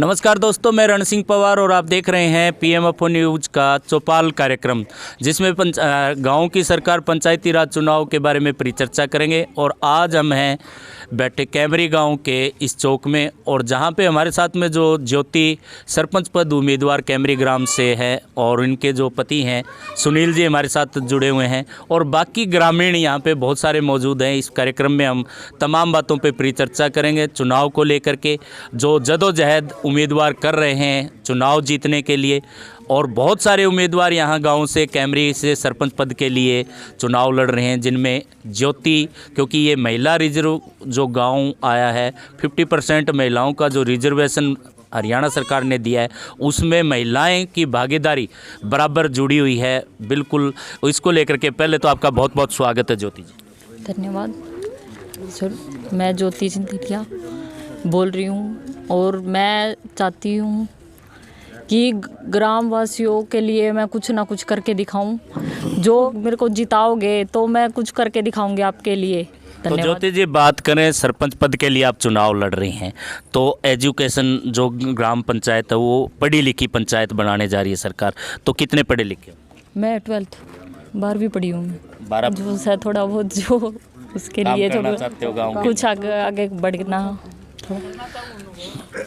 नमस्कार दोस्तों, मैं रण सिंह पवार और आप देख रहे हैं पीएमएफओ न्यूज़ का चौपाल कार्यक्रम, जिसमें गांव की सरकार पंचायती राज चुनाव के बारे में परिचर्चा करेंगे। और आज हम हैं बैठे कैमरी गांव के इस चौक में, और जहां पे हमारे साथ में जो ज्योति सरपंच पद उम्मीदवार कैमरी ग्राम से है और इनके जो पति हैं सुनील जी हमारे साथ जुड़े हुए हैं, और बाकी ग्रामीण यहाँ पे बहुत सारे मौजूद हैं। इस कार्यक्रम में हम तमाम बातों पे परिचर्चा करेंगे, चुनाव को लेकर के जो जदोजहद उम्मीदवार कर रहे हैं चुनाव जीतने के लिए। और बहुत सारे उम्मीदवार यहाँ गांव से कैमरी से सरपंच पद के लिए चुनाव लड़ रहे हैं, जिनमें ज्योति, क्योंकि ये महिला रिजर्व जो गांव आया है 50% महिलाओं का जो रिजर्वेशन हरियाणा सरकार ने दिया है उसमें महिलाएं की भागीदारी बराबर जुड़ी हुई है। बिल्कुल, इसको लेकर के पहले तो आपका बहुत बहुत स्वागत है ज्योति जी। धन्यवाद सर। मैं ज्योति सिंधिया बोल रही हूँ और मैं चाहती हूँ कि ग्रामवासियों के लिए मैं कुछ ना कुछ करके दिखाऊं। जो मेरे को जिताओगे तो मैं कुछ करके दिखाऊंगी आपके लिए। तो ज्योति जी, बात करें सरपंच पद के लिए आप चुनाव लड़ रही हैं, तो एजुकेशन जो ग्राम पंचायत है वो पढ़ी लिखी पंचायत बनाने जा रही है सरकार, तो कितने पढ़े लिखे? मैं 12वीं पढ़ी हूँ। 12 जो है थोड़ा बहुत जो उसके लिए जो कुछ आगे बढ़ना।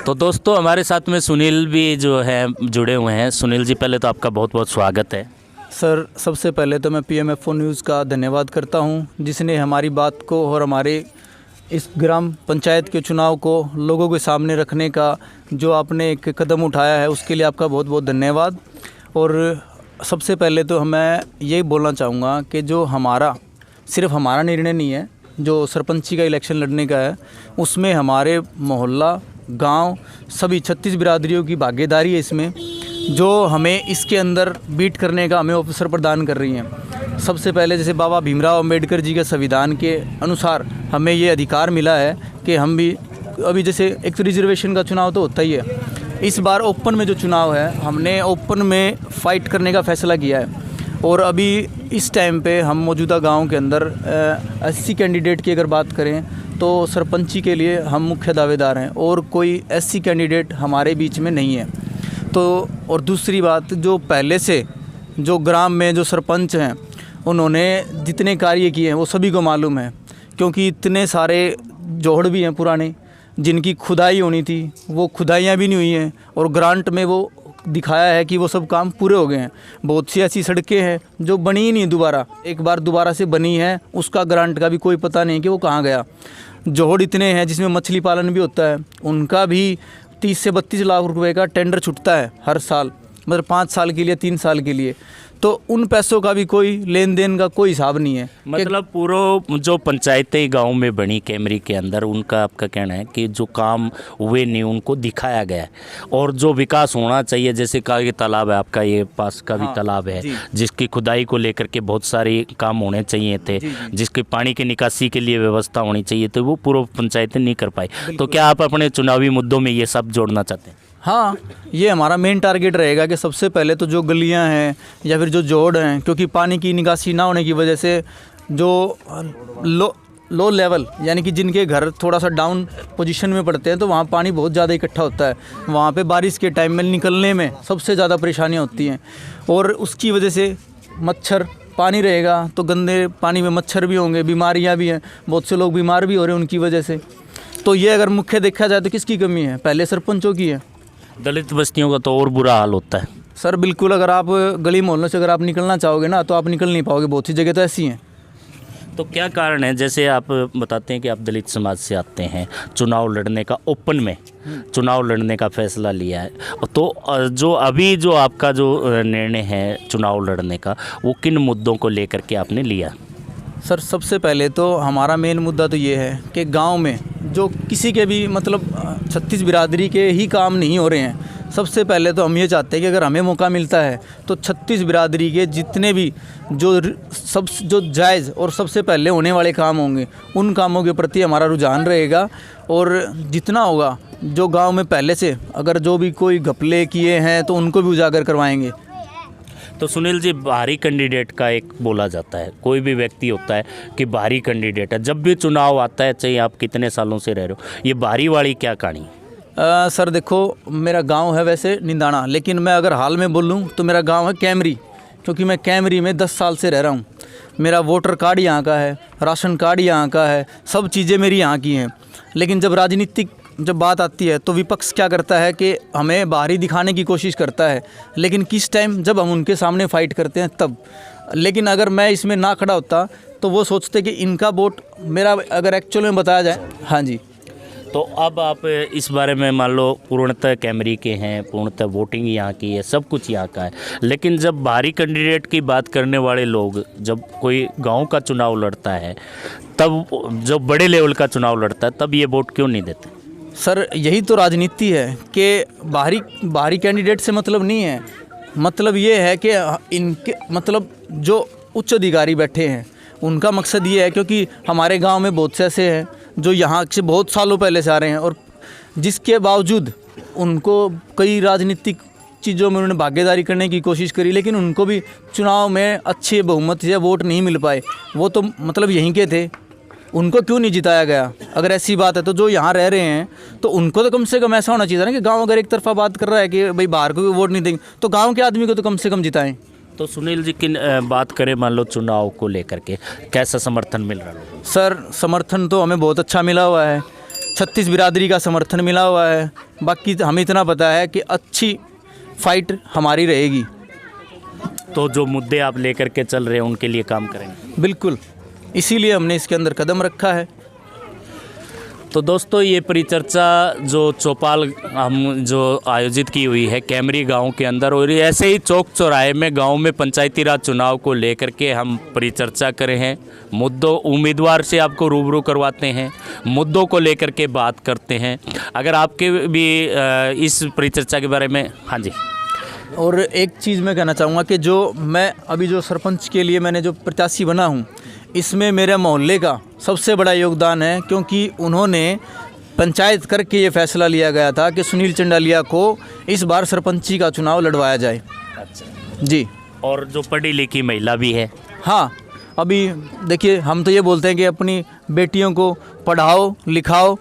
तो दोस्तों, हमारे साथ में सुनील भी जो है जुड़े हुए हैं। सुनील जी, पहले तो आपका बहुत बहुत स्वागत है। सर, सबसे पहले तो मैं पीएमएफओ न्यूज़ का धन्यवाद करता हूं, जिसने हमारी बात को और हमारे इस ग्राम पंचायत के चुनाव को लोगों के सामने रखने का जो आपने एक कदम उठाया है, उसके लिए आपका बहुत बहुत धन्यवाद। और सबसे पहले तो मैं यही बोलना चाहूँगा कि जो सिर्फ हमारा निर्णय नहीं है, जो सरपंची का इलेक्शन लड़ने का है, उसमें हमारे मोहल्ला, गांव, सभी 36 बिरादरियों की भागीदारी है इसमें, जो हमें इसके अंदर बीट करने का हमें अवसर प्रदान कर रही हैं। सबसे पहले जैसे बाबा भीमराव अंबेडकर जी के संविधान के अनुसार हमें ये अधिकार मिला है कि हम भी अभी जैसे एक तो रिजर्वेशन का चुनाव तो होता ही है, इस बार ओपन में जो चुनाव है हमने ओपन में फ़ाइट करने का फ़ैसला किया है। और अभी इस टाइम पे हम मौजूदा गांव के अंदर 80 कैंडिडेट की अगर बात करें तो सरपंची के लिए हम मुख्य दावेदार हैं और कोई SC कैंडिडेट हमारे बीच में नहीं है। तो और दूसरी बात, जो पहले से जो ग्राम में जो सरपंच हैं उन्होंने जितने कार्य किए हैं वो सभी को मालूम है, क्योंकि इतने सारे जोड़ भी हैं पुराने जिनकी खुदाई होनी थी, वो खुदाइयाँ भी नहीं हुई हैं, और ग्रांट में वो दिखाया है कि वो सब काम पूरे हो गए हैं। बहुत सी ऐसी सड़कें हैं जो बनी ही नहीं, एक बार दोबारा से बनी है, उसका ग्रांट का भी कोई पता नहीं कि वो कहाँ गया। जोड़ इतने हैं जिसमें मछली पालन भी होता है, उनका भी 30 से 32 लाख रुपए का टेंडर छुटता है हर साल, मतलब 5 साल के लिए, 3 साल के लिए। तो उन पैसों का भी कोई लेन देन का कोई हिसाब नहीं है। मतलब पूरा जो पंचायतें गांव में बनी कैमरी के अंदर, उनका आपका कहना है कि जो काम हुए नहीं उनको दिखाया गया है, और जो विकास होना चाहिए, जैसे का ये तालाब है आपका, ये पास का भी तालाब है जिसकी खुदाई को लेकर के बहुत सारे काम होने चाहिए थे, जिसकी पानी की निकासी के लिए व्यवस्था होनी चाहिए, तो वो पूर्व पंचायतें नहीं कर पाई। तो क्या आप अपने चुनावी मुद्दों में ये सब जोड़ना चाहते हैं? हाँ, ये हमारा मेन टारगेट रहेगा कि सबसे पहले तो जो गलियां हैं या फिर जो जोड़ हैं, क्योंकि पानी की निकासी ना होने की वजह से जो लो लेवल, यानी कि जिनके घर थोड़ा सा डाउन पोजीशन में पड़ते हैं, तो वहाँ पानी बहुत ज़्यादा इकट्ठा होता है। वहाँ पे बारिश के टाइम में निकलने में सबसे ज़्यादा परेशानियाँ होती हैं, और उसकी वजह से मच्छर, पानी रहेगा तो गंदे पानी में मच्छर भी होंगे, बीमारियाँ भी हैं, बहुत से लोग बीमार भी हो रहे हैं उनकी वजह से। तो ये अगर मुख्य देखा जाए तो किसकी कमी है? पहले सरपंचों की है। दलित बस्तियों का तो और बुरा हाल होता है सर। बिल्कुल, अगर आप गली मोहल्लों से अगर आप निकलना चाहोगे ना तो आप निकल नहीं पाओगे, बहुत सी जगह तो ऐसी हैं। तो क्या कारण है? जैसे आप बताते हैं कि आप दलित समाज से आते हैं, चुनाव लड़ने का ओपन में चुनाव लड़ने का फैसला लिया है, तो जो अभी जो आपका जो निर्णय है चुनाव लड़ने का, वो किन मुद्दों को लेकर के आपने लिया? सर, सबसे पहले तो हमारा मेन मुद्दा तो ये है कि गांव में जो किसी के भी मतलब 36 बिरादरी के ही काम नहीं हो रहे हैं। सबसे पहले तो हम ये चाहते हैं कि अगर हमें मौका मिलता है तो 36 बिरादरी के जितने भी जो जायज़ और सबसे पहले होने वाले काम होंगे, उन कामों के प्रति हमारा रुझान रहेगा। और जितना होगा, जो गांव में पहले से अगर जो भी कोई घपले किए हैं तो उनको भी उजागर करवाएंगे। तो सुनील जी, बाहरी कैंडिडेट का एक बोला जाता है, कोई भी व्यक्ति होता है कि बाहरी कैंडिडेट है, जब भी चुनाव आता है, चाहे आप कितने सालों से रह रहे हो, ये बाहरी वाली क्या कहानी? सर देखो, मेरा गांव है वैसे निंदाना, लेकिन मैं अगर हाल में बोलूं तो मेरा गांव है कैमरी, क्योंकि मैं कैमरी में 10 साल से रह रहा हूं। मेरा वोटर कार्ड यहाँ का है, राशन कार्ड यहाँ का है, सब चीज़ें मेरी यहाँ की हैं। लेकिन जब राजनीतिक जब बात आती है तो विपक्ष क्या करता है कि हमें बाहरी दिखाने की कोशिश करता है, लेकिन किस टाइम जब हम उनके सामने फ़ाइट करते हैं तब। लेकिन अगर मैं इसमें ना खड़ा होता तो वो सोचते कि इनका वोट मेरा, अगर एक्चुअल में बताया जाए। हाँ जी। तो अब आप इस बारे में मान लो पूर्णतः कैमरी के हैं, पूर्णतः वोटिंग यहाँ की है, सब कुछ यहाँ का है, लेकिन जब बाहरी कैंडिडेट की बात करने वाले लोग, जब कोई गांव का चुनाव लड़ता है, तब जो बड़े लेवल का चुनाव लड़ता है, तब ये वोट क्यों नहीं देते? सर यही तो राजनीति है कि बाहरी कैंडिडेट से मतलब नहीं है। मतलब ये है कि इनके मतलब जो उच्च अधिकारी बैठे हैं उनका मकसद ये है, क्योंकि हमारे गांव में बहुत से ऐसे हैं जो यहाँ से बहुत सालों पहले से आ रहे हैं और जिसके बावजूद उनको कई राजनीतिक चीज़ों में उन्होंने भागीदारी करने की कोशिश करी, लेकिन उनको भी चुनाव में अच्छे बहुमत से वोट नहीं मिल पाए। वो तो मतलब यहीं के थे, उनको क्यों नहीं जिताया गया? अगर ऐसी बात है तो जो यहाँ रह रहे हैं तो उनको तो कम से कम ऐसा होना चाहिए ना कि गांव अगर एक तरफा बात कर रहा है कि भाई बाहर को भी वोट नहीं देंगे, तो गांव के आदमी को तो कम से कम जिताएं। तो सुनील जी की बात करें मान लो चुनाव को लेकर के, कैसा समर्थन मिल रहा है? सर समर्थन तो हमें बहुत अच्छा मिला हुआ है, 36 बिरादरी का समर्थन मिला हुआ है। बाकी हमें इतना पता है कि अच्छी फाइट हमारी रहेगी। तो जो मुद्दे आप लेकर के चल रहे हैं उनके लिए काम करेंगे? बिल्कुल, इसीलिए हमने इसके अंदर कदम रखा है। तो दोस्तों, ये परिचर्चा जो चौपाल हम जो आयोजित की हुई है कैमरी गांव के अंदर, और ऐसे ही चौक चौराहे में गांव में पंचायती राज चुनाव को लेकर के हम परिचर्चा करे हैं। मुद्दों, उम्मीदवार से आपको रूबरू करवाते हैं, मुद्दों को लेकर के बात करते हैं। अगर आपके भी इस परिचर्चा के बारे में। हाँ जी। और एक चीज़ मैं कहना चाहूँगा कि जो मैं अभी जो सरपंच के लिए मैंने जो प्रत्याशी बना हूँ, इसमें मेरे मोहल्ले का सबसे बड़ा योगदान है, क्योंकि उन्होंने पंचायत करके ये फैसला लिया गया था कि सुनील चंडालिया को इस बार सरपंची का चुनाव लड़वाया जाए। अच्छा जी। और जो पढ़ी लिखी महिला भी है। हाँ, अभी देखिए हम तो ये बोलते हैं कि अपनी बेटियों को पढ़ाओ लिखाओ,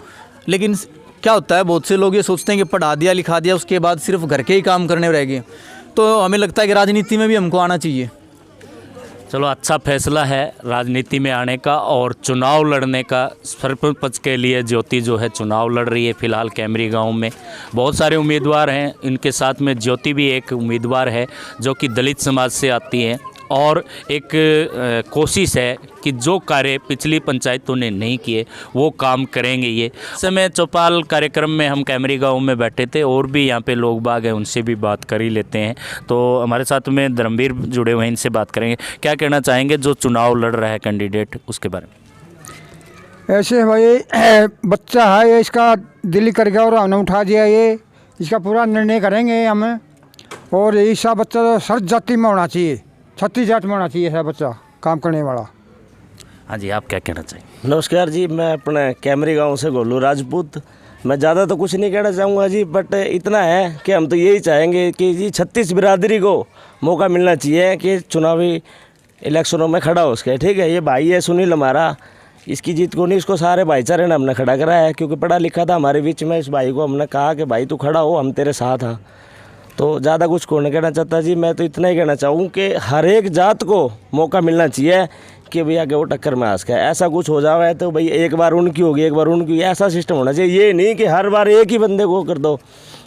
लेकिन क्या होता है बहुत से लोग ये सोचते हैं कि पढ़ा दिया लिखा दिया उसके बाद सिर्फ घर के ही काम करने रह गए। तो हमें लगता है कि राजनीति में भी हमको आना चाहिए। चलो, अच्छा फैसला है राजनीति में आने का और चुनाव लड़ने का। सरपंच के लिए ज्योति जो है चुनाव लड़ रही है फिलहाल कैमरी गांव में। बहुत सारे उम्मीदवार हैं, इनके साथ में ज्योति भी एक उम्मीदवार है जो कि दलित समाज से आती है, और एक कोशिश है कि जो कार्य पिछली पंचायतों ने नहीं किए वो काम करेंगे। ये समय चौपाल कार्यक्रम में हम कैमरी गांव में बैठे थे, और भी यहाँ पे लोग बाग हैं, उनसे भी बात कर ही लेते हैं। तो हमारे साथ में धर्मवीर जुड़े हुए हैं, इनसे बात करेंगे। क्या कहना चाहेंगे जो चुनाव लड़ रहा है कैंडिडेट, उसके बारे में? ऐसे भाई बच्चा है ये, इसका दिल्ली कर गया और हमने उठा दिया, ये इसका पूरा निर्णय करेंगे हमें। और ऐसा बच्चा तो सर्च जाति में होना चाहिए, 36 जात में होना चाहिए ऐसा बच्चा काम करने वाला। हाँ जी, आप क्या कहना चाहिए? नमस्कार जी, मैं अपने कैमरी गांव से गोलू राजपूत। मैं ज़्यादा तो कुछ नहीं कहना चाहूँगा जी, बट इतना है कि हम तो यही चाहेंगे कि जी 36 बिरादरी को मौका मिलना चाहिए कि चुनावी इलेक्शनों में खड़ा हो सके। ठीक है, ये भाई है सुनील हमारा, इसकी जीत को नहीं, इसको सारे भाईचारे ने हमने खड़ा करा है, क्योंकि पढ़ा लिखा था हमारे बीच में। इस भाई को हमने कहा कि भाई तू खड़ा हो, हम तेरे साथ हैं। तो ज़्यादा कुछ को नहीं कहना चाहता जी, मैं तो इतना ही कहना चाहूँ कि हर एक जात को मौका मिलना चाहिए कि भैया कि वो टक्कर में आ सके। ऐसा कुछ हो जाए तो भाई एक बार उनकी होगी एक बार उनकी, ऐसा सिस्टम होना चाहिए। ये नहीं कि हर बार एक ही बंदे को कर दो,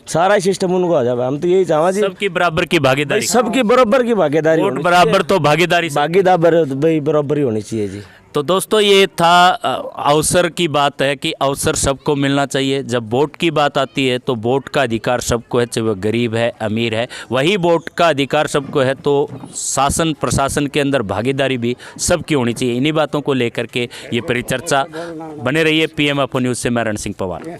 सारा सिस्टम उनको आ जाए। हम तो यही चाहें जी, सबकी बराबर की भागीदारी, सबकी बराबर की भागीदारी, वोट बराबर तो भागीदारी भाई बराबर ही होनी चाहिए जी। तो दोस्तों, ये था अवसर की बात है कि अवसर सबको मिलना चाहिए। जब वोट की बात आती है तो वोट का अधिकार सबको है, चाहे वह गरीब है अमीर है। वही वोट का अधिकार सबको है तो शासन प्रशासन के अंदर भागीदारी भी सबकी होनी चाहिए। इन्हीं बातों को लेकर के ये परिचर्चा। बने रहिए PM अफो न्यूज़ से। मैं रण सिंह पवार।